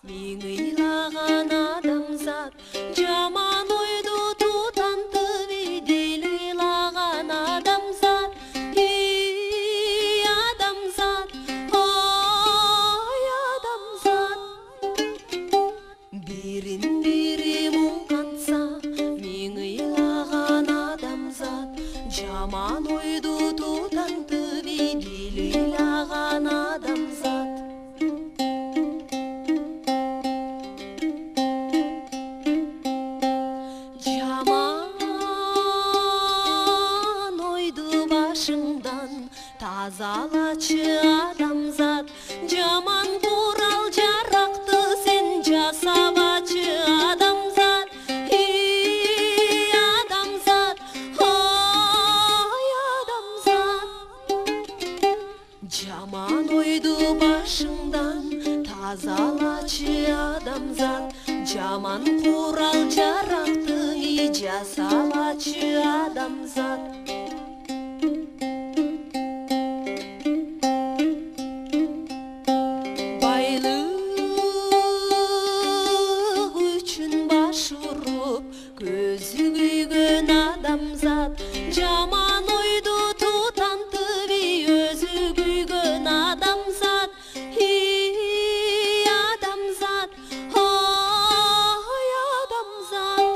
Мен ыйлаган адамзат жаман ойду тутантып идел ыйлаган адамзат адамзат ой адамзат бирин бири муңканса мен ыйлаган адамзат жаман ойду тутантып идел ыйлаган адамзат тазалачы адамзат жаман курал жаракты сен жасабачы адамзат адамзат ой адамзат жаман ойду башыңдан тазалачы адамзат жаман курал жаракты жасабачы адамзат көзү күйгөн адамзат жаман ойду тутантып өзү күйгөн адамзат адамзат ой адамзат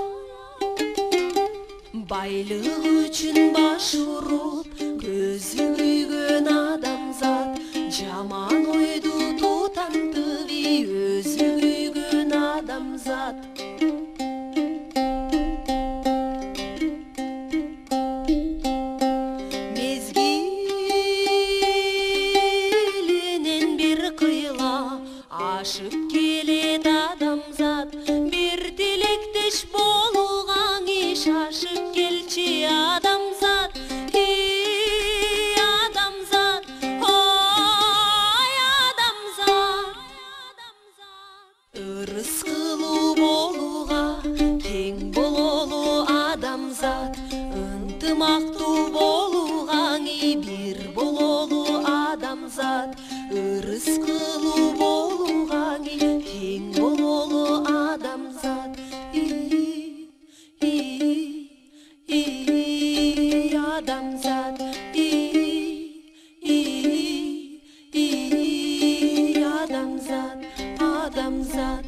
байлык үчүн баш уруп көзү күйгөн адамзат жаман ойду тутантып өзү күйгөн адамзат ашып келет адамзат бир тилектеш болугаңы шашып келчи адамзат адамзат ой адамзат ырыс кылуу болууга тең бололу адамзат ынтымактуу болугаңы бир бололу адамзат ырыс кылуу болугаңы тең бололу адамзат адамзат адамзат адамзат